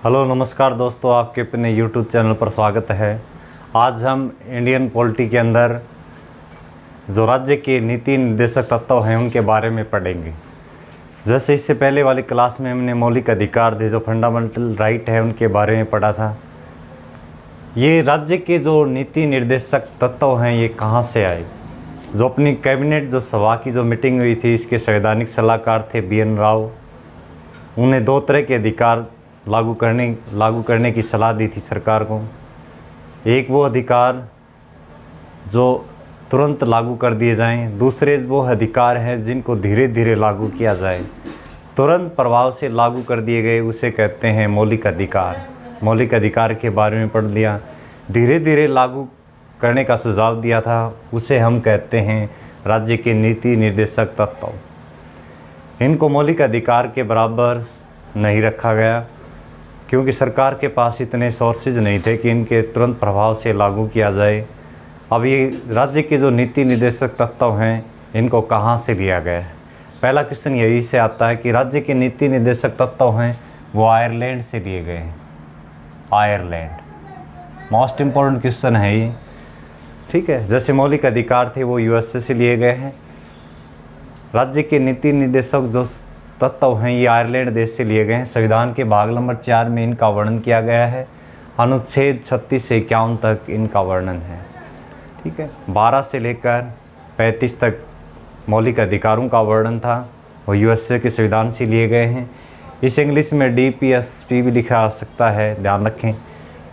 Hello नमस्कार दोस्तों, आपके अपने यूट्यूब चैनल पर स्वागत है। आज हम इंडियन पॉलिटी के अंदर जो राज्य के नीति निर्देशक तत्व हैं उनके बारे में पढ़ेंगे। जैसे इससे पहले वाली क्लास में हमने मौलिक अधिकार थे, जो फंडामेंटल राइट है, उनके बारे में पढ़ा था। ये राज्य के जो नीति निर्देशक तत्व हैं ये कहाँ से आए? जो अपनी कैबिनेट जो सभा की जो मीटिंग हुई थी, इसके संवैधानिक सलाहकार थे BN राव। उन्हें दो तरह के अधिकार लागू करने की सलाह दी थी सरकार को। एक वो अधिकार जो तुरंत लागू कर दिए जाएं, दूसरे वो अधिकार हैं जिनको धीरे धीरे लागू किया जाए। तुरंत प्रभाव से लागू कर दिए गए उसे कहते हैं मौलिक अधिकार। मौलिक अधिकार के बारे में पढ़ लिया। धीरे धीरे लागू करने का सुझाव दिया था, उसे हम कहते हैं राज्य के नीति निर्देशक तत्व। इनको मौलिक अधिकार के बराबर नहीं रखा गया, क्योंकि सरकार के पास इतने सोर्सेज नहीं थे कि इनके तुरंत प्रभाव से लागू किया जाए। अब ये राज्य के जो नीति निर्देशक तत्व हैं इनको कहाँ से लिया गया है? पहला क्वेश्चन यही से आता है कि राज्य के नीति निर्देशक तत्व हैं वो आयरलैंड से लिए गए हैं। आयरलैंड मोस्ट इम्पोर्टेंट क्वेश्चन है ये, ठीक है। जैसे मौलिक अधिकार थे वो USA से लिए गए हैं। राज्य के नीति निर्देशक जो तत्व हैं ये आयरलैंड देश से लिए गए हैं। संविधान के भाग नंबर 4 में इनका वर्णन किया गया है। अनुच्छेद 36 से 51 तक इनका वर्णन है, ठीक है। 12 से लेकर 35 तक मौलिक अधिकारों का वर्णन था, वो USA के संविधान से लिए गए हैं। इस इंग्लिश में DPSP भी लिखा आ सकता है, ध्यान रखें।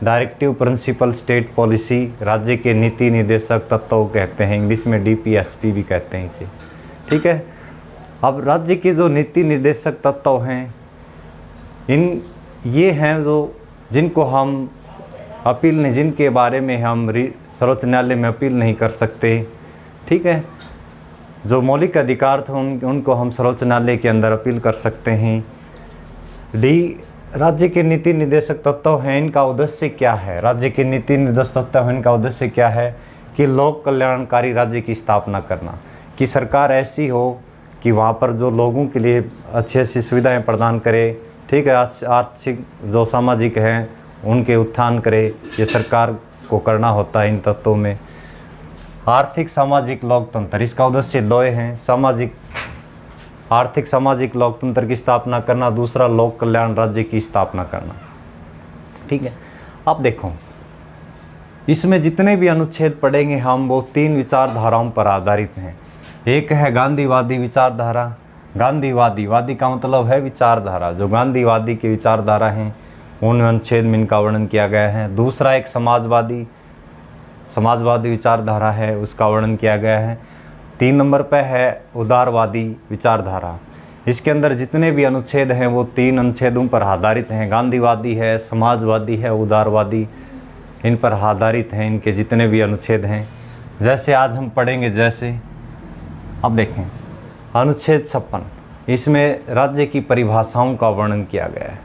डायरेक्टिव प्रिंसिपल स्टेट पॉलिसी राज्य के नीति निर्देशक तत्व कहते हैं, इंग्लिश में DPSP भी कहते हैं इसे, ठीक है। अब राज्य के जो नीति निर्देशक तत्व हैं ये हैं जो जिनको हम अपील नहीं, जिनके बारे में हम सर्वोच्च न्यायालय में अपील नहीं कर सकते, ठीक है। जो मौलिक अधिकार थे उनको हम सर्वोच्च न्यायालय के अंदर अपील कर सकते हैं। राज्य के नीति निर्देशक तत्व हैं, इनका उद्देश्य क्या है? राज्य के नीति निर्देशक तत्व हैं, इनका उद्देश्य क्या है कि लोक कल्याणकारी राज्य की स्थापना करना, कि सरकार ऐसी हो कि वहाँ पर जो लोगों के लिए अच्छी अच्छी सुविधाएं प्रदान करे, ठीक है। आर्थिक जो सामाजिक हैं उनके उत्थान करे, ये सरकार को करना होता है। इन तत्वों में आर्थिक सामाजिक लोकतंत्र, इसका उद्देश्य दो हैं। आर्थिक सामाजिक लोकतंत्र की स्थापना करना, दूसरा लोक कल्याण राज्य की स्थापना करना, ठीक है। अब देखो, इसमें जितने भी अनुच्छेद पढ़ेंगे हम वो 3 विचारधाराओं पर आधारित हैं। एक है गांधीवादी विचारधारा। वादी का मतलब है विचारधारा। जो गांधीवादी की विचारधारा हैं उन अनुच्छेद में इनका वर्णन किया गया है। दूसरा एक समाजवादी विचारधारा है, उसका वर्णन किया गया है। 3 नंबर पर है उदारवादी विचारधारा। इसके अंदर जितने भी अनुच्छेद हैं वो 3 अनुच्छेदों पर आधारित हैं। गांधीवादी है, समाजवादी है, उदारवादी, इन पर आधारित हैं इनके जितने भी अनुच्छेद हैं। जैसे आज हम पढ़ेंगे, जैसे अब देखें अनुच्छेद 56, इसमें राज्य की परिभाषाओं का वर्णन किया गया है।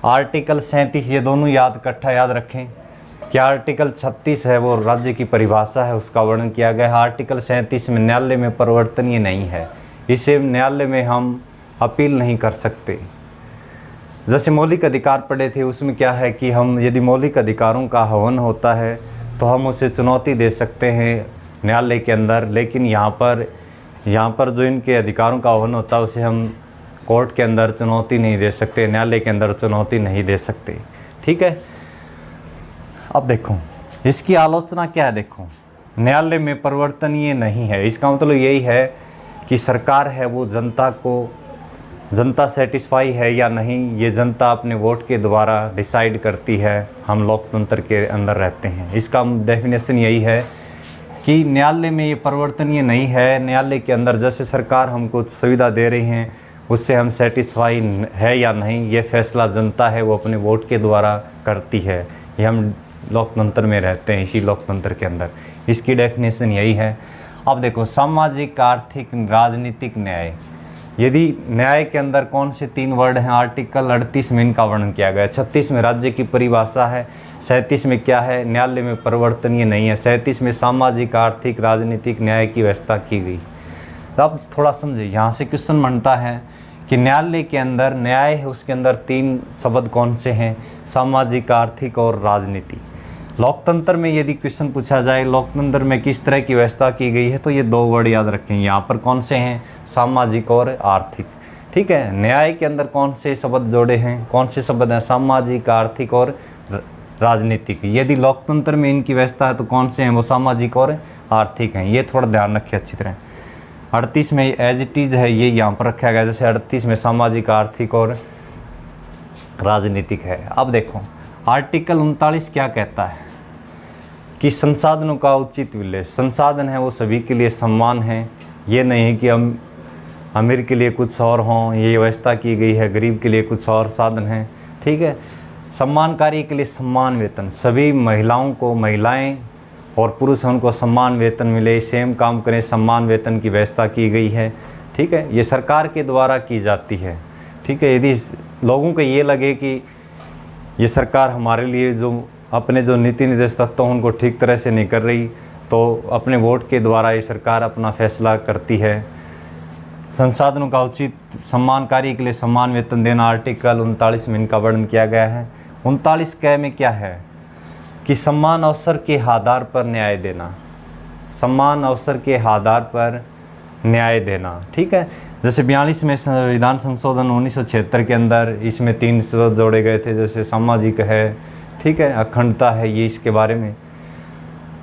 आर्टिकल 37, ये दोनों इकट्ठा याद रखें कि आर्टिकल 36 है वो राज्य की परिभाषा है, उसका वर्णन किया गया है। आर्टिकल 37 में न्यायालय में परिवर्तनीय नहीं है, इसे न्यायालय में हम अपील नहीं कर सकते। जैसे मौलिक अधिकार पढ़े थे, उसमें क्या है कि हम यदि मौलिक अधिकारों का हवन होता है तो हम उसे चुनौती दे सकते हैं न्यायालय के अंदर, लेकिन यहाँ पर जो इनके अधिकारों का हवन होता है उसे हम कोर्ट के अंदर चुनौती नहीं दे सकते, न्यायालय के अंदर चुनौती नहीं दे सकते, ठीक है। अब देखो इसकी आलोचना क्या है। देखो, न्यायालय में परिवर्तनीय नहीं है, इसका मतलब यही है कि सरकार है वो जनता सेटिस्फाई है या नहीं, ये जनता अपने वोट के द्वारा डिसाइड करती है। हम लोकतंत्र के अंदर रहते हैं, इसका डेफिनेशन यही है कि न्यायालय में ये परिवर्तनीय नहीं है। न्यायालय के अंदर जैसे सरकार हमको सुविधा दे रही हैं उससे हम सेटिस्फाई है या नहीं, ये फैसला जनता है वो अपने वोट के द्वारा करती है। ये हम लोकतंत्र में रहते हैं, इसी लोकतंत्र के अंदर, इसकी डेफिनेशन यही है। अब देखो, सामाजिक, आर्थिक, राजनीतिक न्याय, यदि न्याय के अंदर कौन से 3 वर्ड हैं? आर्टिकल 38 में इनका वर्णन किया गया है। 36 में राज्य की परिभाषा है। 37 में क्या है? न्यायालय में परिवर्तनीय नहीं है। 37 में सामाजिक, आर्थिक, राजनीतिक न्याय की व्यवस्था की गई। अब थोड़ा समझे, यहाँ से क्वेश्चन बनता है कि न्यायालय के अंदर न्याय है, उसके अंदर 3 शब्द कौन से हैं? सामाजिक, आर्थिक और राजनीति। लोकतंत्र में यदि क्वेश्चन पूछा जाए लोकतंत्र में किस तरह की व्यवस्था की गई है, तो ये 2 वर्ड याद रखें। यहाँ पर कौन से हैं? सामाजिक और आर्थिक। ठीक है। न्याय के अंदर कौन से शब्द जोड़े हैं? कौन से शब्द हैं? सामाजिक, आर्थिक और राजनीतिक। यदि लोकतंत्र में इनकी व्यवस्था है तो कौन से हैं? वो सामाजिक और आर्थिक हैं। ये थोड़ा ध्यान रखिए अच्छी तरह। 38 में एज इट इज़ है, ये यहाँ पर रखा गया, जैसे 38 में सामाजिक, आर्थिक और राजनीतिक है। अब देखो आर्टिकल 39 क्या कहता है कि संसाधनों का उचित विलय। संसाधन है वो सभी के लिए समान है, ये नहीं है कि हम अमीर के लिए कुछ और हों, ये व्यवस्था की गई है, गरीब के लिए कुछ और साधन हैं। ठीक है। समान कार्य के लिए समान वेतन, सभी महिलाओं को, महिलाएं और पुरुष हैं उनको समान वेतन मिले, सेम काम करें, समान वेतन की व्यवस्था की गई है। ठीक है। ये सरकार के द्वारा की जाती है। ठीक है। यदि लोगों को ये लगे कि ये सरकार हमारे लिए जो अपने जो नीति निर्देश तत्व हैं उनको ठीक तरह से नहीं कर रही, तो अपने वोट के द्वारा ये सरकार अपना फैसला करती है। संसाधनों का उचित समान कार्य के लिए समान वेतन देना, आर्टिकल 39 में इनका वर्णन किया गया है। 39 क में क्या है कि समान अवसर के आधार पर न्याय देना, समान अवसर के आधार पर न्याय देना। ठीक है। जैसे 42 में संविधान संशोधन 1976 के अंदर इसमें 3 शब्द जोड़े गए थे, जैसे सामाजिक है, ठीक है, अखंडता है, ये इसके बारे में।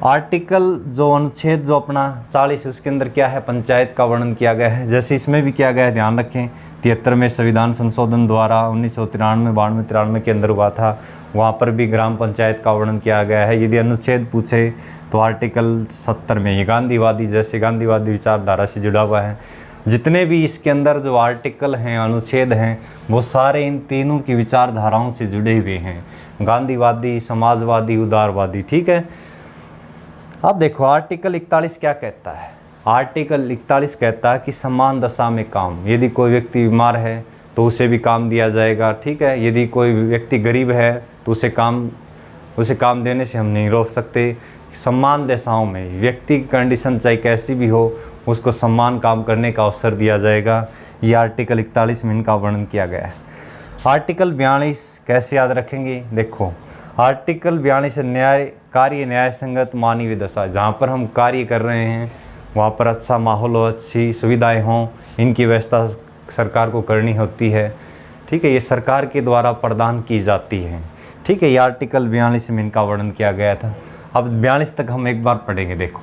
आर्टिकल जो अनुच्छेद जो अपना 40 उसके अंदर क्या है? पंचायत का वर्णन किया गया है। जैसे इसमें भी किया गया है, ध्यान रखें, 73 में संविधान संशोधन द्वारा 1993, 92, 93 के अंदर हुआ था, वहाँ पर भी ग्राम पंचायत का वर्णन किया गया है। यदि अनुच्छेद पूछे तो आर्टिकल 70 में ये गांधीवादी, जैसे गांधीवादी विचारधारा से जुड़ा हुआ है। जितने भी इसके अंदर जो आर्टिकल हैं, अनुच्छेद हैं, वो सारे इन तीनों की विचारधाराओं से जुड़े हुए हैं, गांधीवादी, समाजवादी, उदारवादी। ठीक है। अब देखो आर्टिकल 41 क्या कहता है? आर्टिकल 41 कहता है कि समान दशा में काम। यदि कोई व्यक्ति बीमार है तो उसे भी काम दिया जाएगा। ठीक है। यदि कोई व्यक्ति गरीब है तो उसे काम देने से हम नहीं रोक सकते। समान दशाओं में व्यक्ति की कंडीशन चाहे कैसी भी हो, उसको समान काम करने का अवसर दिया जाएगा। ये आर्टिकल 41 में इनका वर्णन किया गया है। आर्टिकल 42 कैसे याद रखेंगे? देखो आर्टिकल 42 न्याय संगत मानवीय दशा, जहाँ पर हम कार्य कर रहे हैं वहाँ पर अच्छा माहौल हो, अच्छी सुविधाएं हों, इनकी व्यवस्था सरकार को करनी होती है। ठीक है। ये सरकार के द्वारा प्रदान की जाती है। ठीक है। ये आर्टिकल 42 में इनका वर्णन किया गया था। अब 42 तक हम एक बार पढ़ेंगे। देखो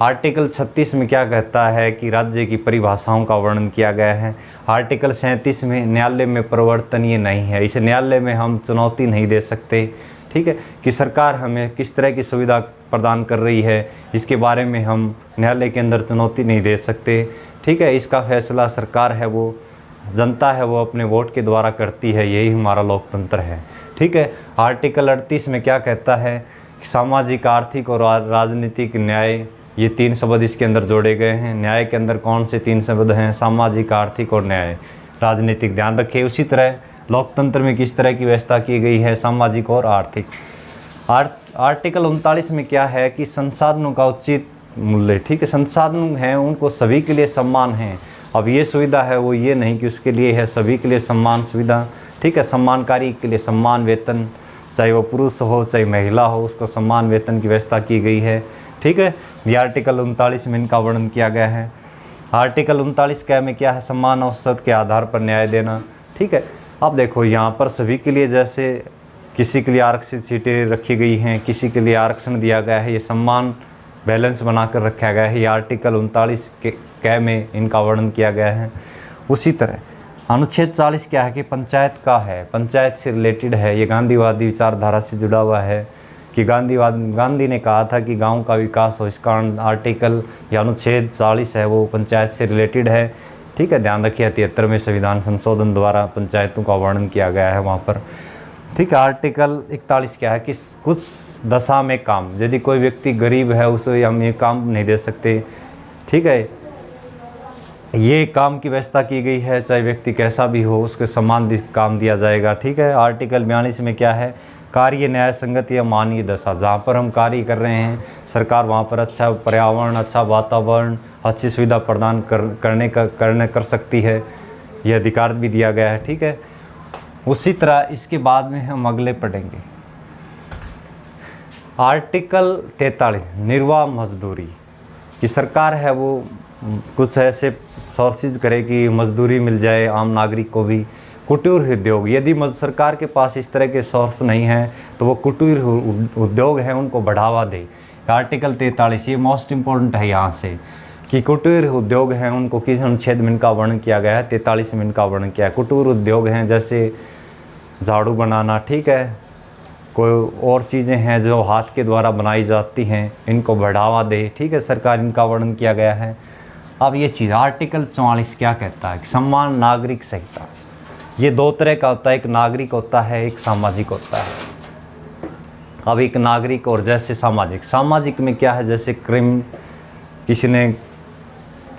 आर्टिकल 36 में क्या कहता है कि राज्य की परिभाषाओं का वर्णन किया गया है। आर्टिकल 37 में न्यायालय में परिवर्तनीय नहीं है, इसे न्यायालय में हम चुनौती नहीं दे सकते। ठीक है। कि सरकार हमें किस तरह की सुविधा प्रदान कर रही है, इसके बारे में हम न्यायालय के अंदर चुनौती नहीं दे सकते। ठीक है। इसका फैसला सरकार है, वो जनता है, वो अपने वोट के द्वारा करती है। यही हमारा लोकतंत्र है। ठीक है। आर्टिकल 38 में क्या कहता है कि सामाजिक, आर्थिक और राजनीतिक न्याय, ये 3 शब्द इसके अंदर जोड़े गए हैं। न्याय के अंदर कौन से 3 शब्द हैं? सामाजिक, आर्थिक और न्याय, राजनीतिक। ध्यान रखिए। उसी तरह लोकतंत्र में किस तरह की व्यवस्था की गई है? सामाजिक और आर्थिक। आर्टिकल 39 में क्या है कि संसाधनों का उचित मूल्य। ठीक है। संसाधन हैं उनको सभी के लिए समान हैं। अब ये सुविधा है वो ये नहीं कि उसके लिए है, सभी के लिए समान सुविधा। ठीक है। समान कार्य के लिए समान वेतन, चाहे वो पुरुष हो चाहे महिला हो, उसको समान वेतन की व्यवस्था की गई है। ठीक है। ये आर्टिकल 39 में इनका वर्णन किया गया है। आर्टिकल 39 क्या में क्या है? समान अवसर के आधार पर न्याय देना। ठीक है। अब देखो यहाँ पर सभी के लिए, जैसे किसी के लिए आरक्षित सीटें रखी गई हैं, किसी के लिए आरक्षण दिया गया है, ये सम्मान बैलेंस बनाकर रखा गया है। ये आर्टिकल 39 के में इनका वर्णन किया गया है। उसी तरह अनुच्छेद 40 क्या है कि पंचायत का है, पंचायत से रिलेटेड है। ये गांधीवादी विचारधारा से जुड़ा हुआ है कि गांधी ने कहा था कि गांव का विकास हो, इस कारण आर्टिकल या अनुच्छेद 40 है वो पंचायत से रिलेटेड है। ठीक है। ध्यान रखिए 73 में संविधान संशोधन द्वारा पंचायतों का वर्णन किया गया है वहाँ पर। ठीक है। आर्टिकल 41 क्या है कि कुछ दशा में काम, यदि कोई व्यक्ति गरीब है उसे हम ये काम नहीं दे सकते। ठीक है। ये काम की व्यवस्था की गई है, चाहे व्यक्ति कैसा भी हो उसके समान काम दिया जाएगा। ठीक है। आर्टिकल 42 में क्या है? कार्य न्याय संगत या मानवीय दशा, जहाँ पर हम कार्य कर रहे हैं सरकार वहाँ पर अच्छा पर्यावरण, अच्छा वातावरण, अच्छी सुविधा प्रदान कर सकती है। ये अधिकार भी दिया गया है, ठीक है। उसी तरह इसके बाद में हम अगले पढ़ेंगे आर्टिकल 43 निर्वाह मजदूरी, कि सरकार है वो कुछ ऐसे सोर्सेज करे कि मजदूरी मिल जाए आम नागरिक को भी। कुटीर उद्योग, यदि सरकार के पास इस तरह के सोर्स नहीं हैं तो वो कुटीर उद्योग हैं उनको बढ़ावा दे। आर्टिकल 43 ये मोस्ट इम्पोर्टेंट है यहाँ से, कि कुटीर उद्योग हैं उनको किस अनुच्छेद में इनका वर्णन किया गया है, 43 में इनका वर्णन किया है। कुटीर उद्योग हैं जैसे झाड़ू बनाना, ठीक है, कोई और चीज़ें हैं जो हाथ के द्वारा बनाई जाती हैं, इनको बढ़ावा दे, ठीक है, सरकार इनका वर्णन किया गया है। अब ये चीज़ आर्टिकल 44 क्या कहता है कि सम्मान नागरिक संहिता, ये दो तरह का होता है, एक नागरिक होता है, एक सामाजिक होता है। अब एक नागरिक और जैसे सामाजिक में क्या है, जैसे क्राइम,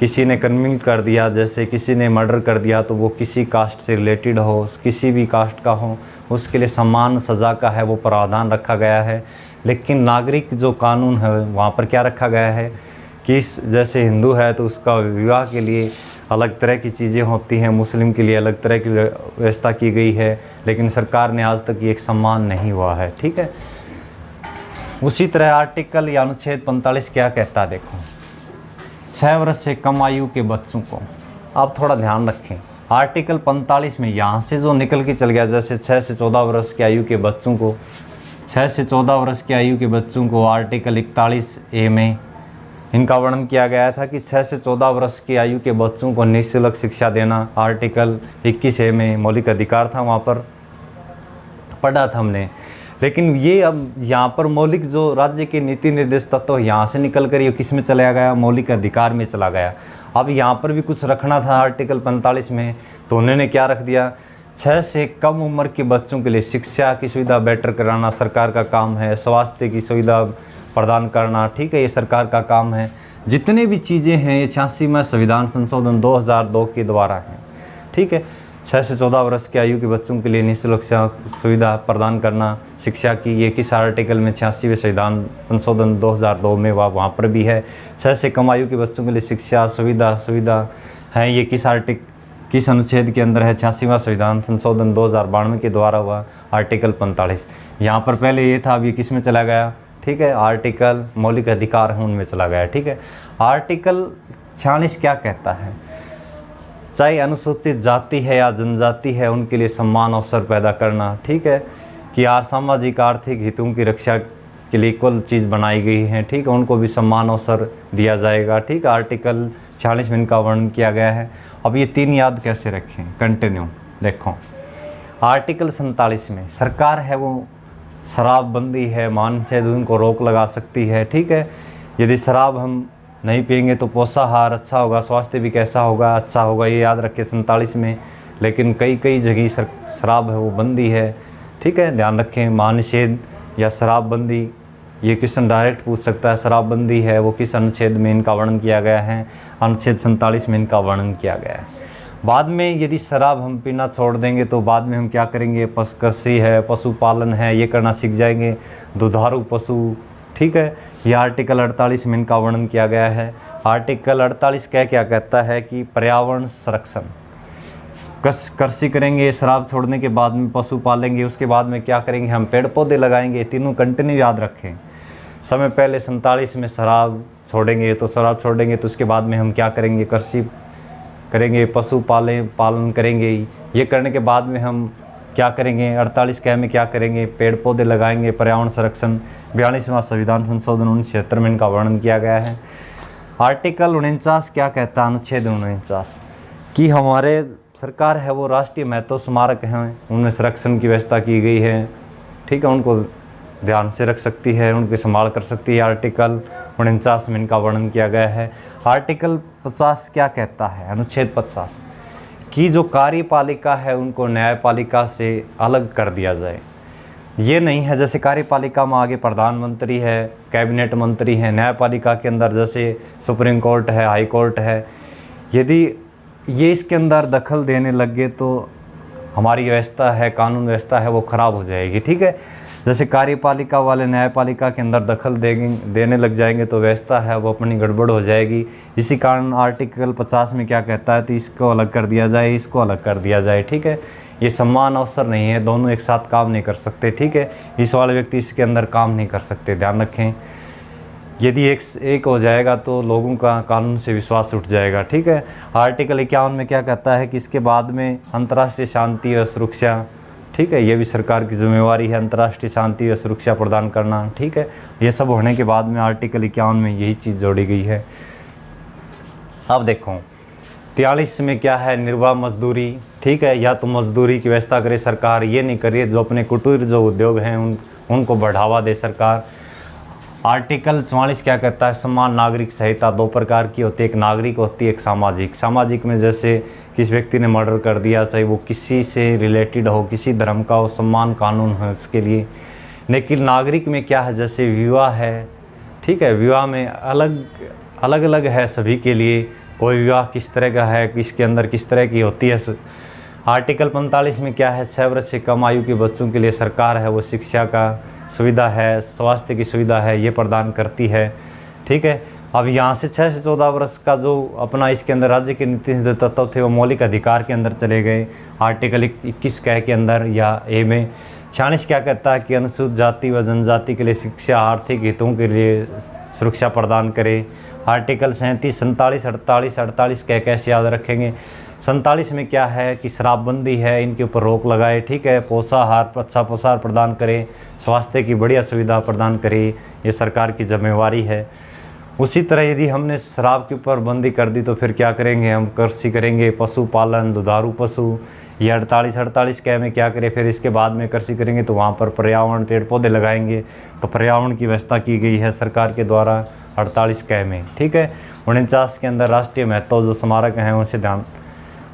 किसी ने क्रिमिनल कर दिया, जैसे किसी ने मर्डर कर दिया तो वो किसी कास्ट से रिलेटेड हो, किसी भी कास्ट का हो, उसके लिए समान सज़ा का है वो प्रावधान रखा गया है। लेकिन नागरिक जो कानून है वहाँ पर क्या रखा गया है कि जैसे हिंदू है तो उसका विवाह के लिए अलग तरह की चीज़ें होती हैं, मुस्लिम के लिए अलग तरह की व्यवस्था की गई है, लेकिन सरकार ने आज तक ये एक सम्मान नहीं हुआ है, ठीक है। उसी तरह आर्टिकल या अनुच्छेद 45 क्या कहता है, देखो 6 वर्ष से कम आयु के बच्चों को, आप थोड़ा ध्यान रखें, आर्टिकल 45 में यहाँ से जो निकल के चल गया, जैसे 6 से 14 वर्ष की आयु के बच्चों को, 6 से 14 वर्ष की आयु के बच्चों को आर्टिकल 41A में इनका वर्णन किया गया था कि 6 से 14 वर्ष की आयु के बच्चों को निःशुल्क शिक्षा देना। आर्टिकल 21A में मौलिक अधिकार था, वहाँ पर पढ़ा था हमने। लेकिन ये अब यहाँ पर मौलिक जो राज्य के नीति निर्देश तत्व यहाँ से निकल कर ये किस में चला गया, मौलिक अधिकार में चला गया। अब यहाँ पर भी कुछ रखना था आर्टिकल 45 में, तो उन्होंने क्या रख दिया, 6 से कम उम्र के बच्चों के लिए शिक्षा की सुविधा बेटर कराना सरकार का काम है, स्वास्थ्य की सुविधा प्रदान करना, ठीक है, ये सरकार का काम है। जितने भी चीज़ें हैं ये 86वां संविधान संशोधन 2002 के द्वारा हैं, ठीक है। 6 से 14 वर्ष की आयु के बच्चों के लिए निःशुल्क सुविधा प्रदान करना शिक्षा की, ये किस आर्टिकल में 86वें संविधान संशोधन 2002 में वहाँ पर भी है। 6 से कम आयु के बच्चों के लिए शिक्षा सुविधा है, ये किस अनुच्छेद के अंदर है, 86वां संविधान संशोधन 2092 के द्वारा हुआ आर्टिकल 45। यहाँ पर पहले ये था, अब ये किस में चला गया, ठीक है, आर्टिकल मौलिक अधिकार है उनमें चला गया, ठीक है। आर्टिकल 46 क्या कहता है, चाहे अनुसूचित जाति है या जनजाति है उनके लिए समान अवसर पैदा करना, ठीक है, कि सामाजिक आर्थिक हितों की रक्षा के लिए इक्वल चीज़ बनाई गई है, ठीक है, उनको भी समान अवसर दिया जाएगा, ठीक। आर्टिकल 46 में इनका वर्णन किया गया है। अब ये 3 याद कैसे रखें, कंटिन्यू देखो। आर्टिकल 47 में सरकार है वो शराबबंदी है, मान से उनको रोक लगा सकती है, ठीक है। यदि शराब हम नहीं पिएंगे तो पोषाहार अच्छा होगा, स्वास्थ्य भी कैसा होगा, अच्छा होगा, ये याद रखें 47 में। लेकिन कई जगह शराब है वो बंदी है, ठीक है, ध्यान रखें। महानिषेध या शराबबंदी, ये क्वेश्चन डायरेक्ट पूछ सकता है, शराबबंदी है वो किस अनुच्छेद में इनका वर्णन किया गया है, अनुच्छेद 47 में इनका वर्णन किया गया है। बाद में यदि शराब हम पीना छोड़ देंगे तो बाद में हम क्या करेंगे, पशुकृषि है, पशुपालन है, ये करना सीख जाएंगे, दुधारू पशु, ठीक है। ये आर्टिकल 48 में इनका वर्णन किया गया है। आर्टिकल 48 क्या कहता है कि पर्यावरण संरक्षण, कृषि करेंगे, शराब छोड़ने के बाद में पशु पालेंगे, उसके बाद में क्या करेंगे, हम पेड़ पौधे लगाएंगे, तीनों कंटिन्यू याद रखें। समय पहले 47 में शराब छोड़ेंगे तो उसके बाद में हम क्या करेंगे, कृषि करेंगे, पशु पालन करेंगे, ये करने के बाद में हम क्या करेंगे, 48 में क्या करेंगे, पेड़ पौधे लगाएंगे, पर्यावरण संरक्षण। 42वां संविधान संशोधन 1976 में इनका वर्णन किया गया है। आर्टिकल 49 क्या कहता है, अनुच्छेद 49, कि हमारे सरकार है वो राष्ट्रीय महत्व स्मारक हैं, उनमें संरक्षण की व्यवस्था की गई है, ठीक है, उनको ध्यान से रख सकती है, उनकी संभाल कर सकती है। आर्टिकल 49 में इनका वर्णन किया गया है। आर्टिकल 50 क्या कहता है, अनुच्छेद 50, कि जो कार्यपालिका है उनको न्यायपालिका से अलग कर दिया जाए। ये नहीं है जैसे कार्यपालिका में आगे प्रधानमंत्री है, कैबिनेट मंत्री हैं, न्यायपालिका के अंदर जैसे सुप्रीम कोर्ट है, हाई कोर्ट है, यदि ये इसके अंदर दखल देने लग गए तो हमारी व्यवस्था है, कानून व्यवस्था है वो ख़राब हो जाएगी, ठीक है। जैसे कार्यपालिका वाले न्यायपालिका के अंदर दखल देने लग जाएंगे तो व्यवस्था है वो अपनी गड़बड़ हो जाएगी। इसी कारण आर्टिकल 50 में क्या कहता है, तो इसको अलग कर दिया जाए, इसको अलग कर दिया जाए। ठीक है, ये समान अवसर नहीं है, दोनों एक साथ काम नहीं कर सकते। ठीक है, इस वाले व्यक्ति इसके अंदर काम नहीं कर सकते, ध्यान रखें। यदि एक हो जाएगा तो लोगों का कानून से विश्वास उठ जाएगा। ठीक है, आर्टिकल 51 में क्या कहता है कि इसके बाद में अंतर्राष्ट्रीय शांति और सुरक्षा, ठीक है, ये भी सरकार की जिम्मेवारी है, अंतर्राष्ट्रीय शांति और सुरक्षा प्रदान करना। ठीक है, ये सब होने के बाद में आर्टिकल 51 में यही चीज़ जोड़ी गई है। अब देखो 43 में क्या है, निर्वाह मजदूरी। ठीक है, या तो मजदूरी की व्यवस्था करे सरकार, ये नहीं करिए जो अपने कुटीर जो उद्योग हैं उनको बढ़ावा दे सरकार। आर्टिकल 44 क्या कहता है, समान नागरिक संहिता 2 प्रकार की होती है, एक नागरिक होती है, एक सामाजिक। सामाजिक में जैसे किसी व्यक्ति ने मर्डर कर दिया, चाहे वो किसी से रिलेटेड हो, किसी धर्म का हो, सम्मान कानून है उसके लिए। लेकिन नागरिक में क्या है, जैसे विवाह है, ठीक है, विवाह में अलग अलग है सभी के लिए, कोई विवाह किस तरह का है, किसके अंदर किस तरह की होती है। आर्टिकल 45 में क्या है, 6 वर्ष से कम आयु के बच्चों के लिए सरकार है वो शिक्षा का सुविधा है, स्वास्थ्य की सुविधा है, ये प्रदान करती है। ठीक है, अब यहाँ से 6 से 14 वर्ष का जो अपना इसके अंदर राज्य के नीति तत्व थे वो मौलिक अधिकार के अंदर चले गए। आर्टिकल 21 क के अंदर या ए में 46 क्या कहता है कि अनुसूचित जाति व जनजाति के लिए शिक्षा आर्थिक हितों के लिए सुरक्षा प्रदान करे। आर्टिकल 37, 47, 48 कैसे याद रखेंगे। 47 में क्या है कि शराबबंदी है, इनके ऊपर रोक लगाए। ठीक है, पोषाहार, अच्छा पोषाहार प्रदान करे, स्वास्थ्य की बढ़िया सुविधा प्रदान करे, ये सरकार की जिम्मेवारी है। उसी तरह यदि हमने शराब के ऊपर बंदी कर दी तो फिर क्या करेंगे, हम कृषि करेंगे, पशुपालन, दुधारू पशु। ये 48 कै में क्या करें, फिर इसके बाद में कृषि करेंगे तो वहाँ पर पर्यावरण, पेड़ पौधे लगाएंगे, तो पर्यावरण की व्यवस्था की गई है सरकार के द्वारा 48 कै में। ठीक है, 49 के अंदर राष्ट्रीय महत्व जो स्मारक हैं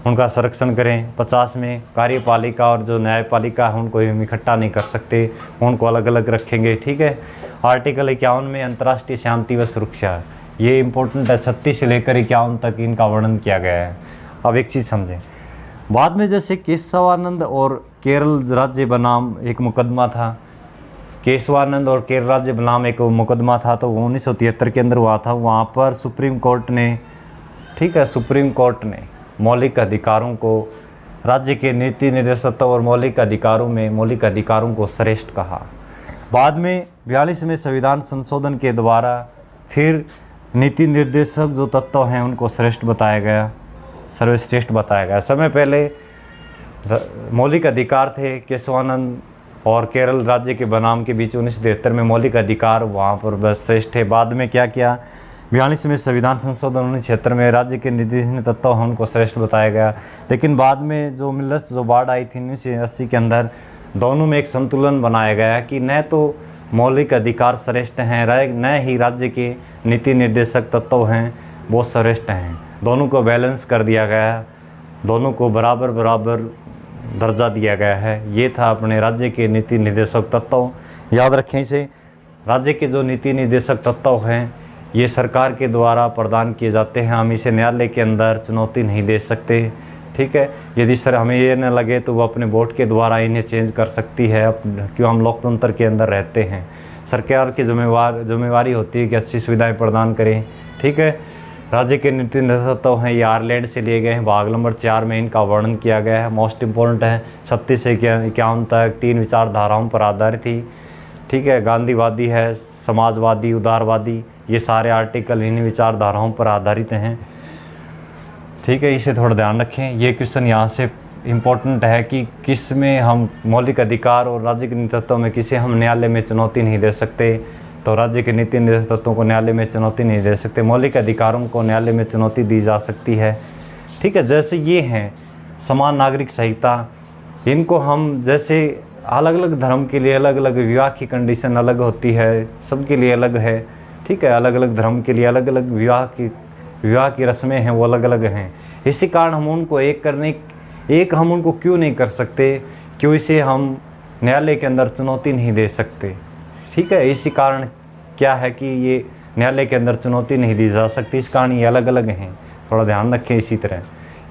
उनका संरक्षण करें। 50 में कार्यपालिका और जो न्यायपालिका है उनको हम इकट्ठा नहीं कर सकते, उनको अलग अलग रखेंगे। ठीक है, आर्टिकल 51 में अंतर्राष्ट्रीय शांति व सुरक्षा, ये इंपॉर्टेंट है, 36 से लेकर 51 तक इनका वर्णन किया गया है। अब एक चीज़ समझें, बाद में जैसे केशवानंद और केरल राज्य बनाम एक मुकदमा था, केशवानंद और केरल राज्य बनाम एक मुकदमा था, तो 1973 के अंदर हुआ था। वहाँ पर सुप्रीम कोर्ट ने, ठीक है, सुप्रीम कोर्ट ने मौलिक अधिकारों को, राज्य के नीति निर्देशकत्व और मौलिक अधिकारों को श्रेष्ठ कहा। बाद में 42 में संविधान संशोधन के द्वारा फिर नीति निर्देशक जो तत्व हैं उनको श्रेष्ठ बताया गया, सर्वश्रेष्ठ बताया गया। समय पहले मौलिक अधिकार थे केशवानंद और केरल राज्य के बनाम के बीच 1973 में मौलिक अधिकार वहाँ पर बस श्रेष्ठ थे। बाद में क्या किया, 42 में संविधान संशोधन 1976 में राज्य के निर्देशन तत्व हैं उनको श्रेष्ठ बताया गया। लेकिन बाद में जो मिलस जो बाढ़ आई थी 1980 के अंदर, दोनों में एक संतुलन बनाया गया कि न तो मौलिक अधिकार श्रेष्ठ हैं, न ही राज्य के नीति निर्देशक तत्व हैं वो श्रेष्ठ हैं, दोनों को बैलेंस कर दिया गया, दोनों को बराबर दर्जा दिया गया है। ये था अपने राज्य के नीति निर्देशक तत्व, याद रखें इसे। राज्य के जो नीति निर्देशक तत्व हैं ये सरकार के द्वारा प्रदान किए जाते हैं, हम इसे न्यायालय के अंदर चुनौती नहीं दे सकते। ठीक है, यदि सर हमें ये न लगे तो वो अपने वोट के द्वारा इन्हें चेंज कर सकती है, क्यों हम लोकतंत्र के अंदर रहते हैं। सरकार की जिम्मेवारी होती है कि अच्छी सुविधाएं प्रदान करें। ठीक है, राज्य के नीति निर्देशक हैं ये आयरलैंड से लिए गए हैं, भाग नंबर 4 में इनका वर्णन किया गया है। मोस्ट इम्पोर्टेंट है, 36 से 51 तक 3 विचारधाराओं पर आधारित थी। ठीक है, गांधीवादी है, समाजवादी, उदारवादी, ये सारे आर्टिकल इन्हीं विचारधाराओं पर आधारित हैं। ठीक है, इसे थोड़ा ध्यान रखें। ये क्वेश्चन यहाँ से इम्पोर्टेंट है कि किस में हम मौलिक अधिकार और राज्य के नीति तत्वों में किसे हम न्यायालय में चुनौती नहीं दे सकते, तो राज्य के नीति निर्देशक तत्वों को न्यायालय में चुनौती नहीं दे सकते, मौलिक अधिकारों को न्यायालय में चुनौती दी जा सकती है। ठीक है, जैसे ये हैं समान नागरिक संहिता, इनको हम जैसे अलग अलग धर्म के लिए अलग अलग विवाह की कंडीशन अलग होती है, सबके लिए अलग है। ठीक है, अलग अलग धर्म के लिए अलग अलग विवाह की रस्में हैं वो अलग अलग हैं। इसी कारण हम उनको एक हम उनको क्यों नहीं कर सकते, क्यों इसे हम न्यायालय के अंदर चुनौती नहीं दे सकते। ठीक है, इसी कारण क्या है कि ये न्यायालय के अंदर चुनौती नहीं दी जा सकती, इस कारण ये अलग अलग हैं, थोड़ा ध्यान रखें। इसी तरह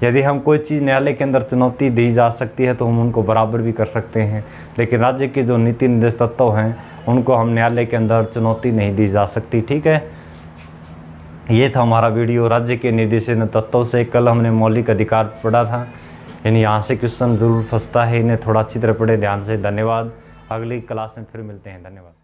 यदि हम कोई चीज़ न्यायालय के अंदर चुनौती दी जा सकती है तो हम उनको बराबर भी कर सकते हैं, लेकिन राज्य के जो नीति निर्देश तत्व हैं उनको हम न्यायालय के अंदर चुनौती नहीं दी जा सकती। ठीक है, ये था हमारा वीडियो राज्य के निर्देशन तत्वों से। कल हमने मौलिक अधिकार पढ़ा था, यानी यहाँ से क्वेश्चन ज़रूर फंसता है, इन्हें थोड़ा अच्छी तरह पढ़े ध्यान से। धन्यवाद, अगली क्लास में फिर मिलते हैं। धन्यवाद।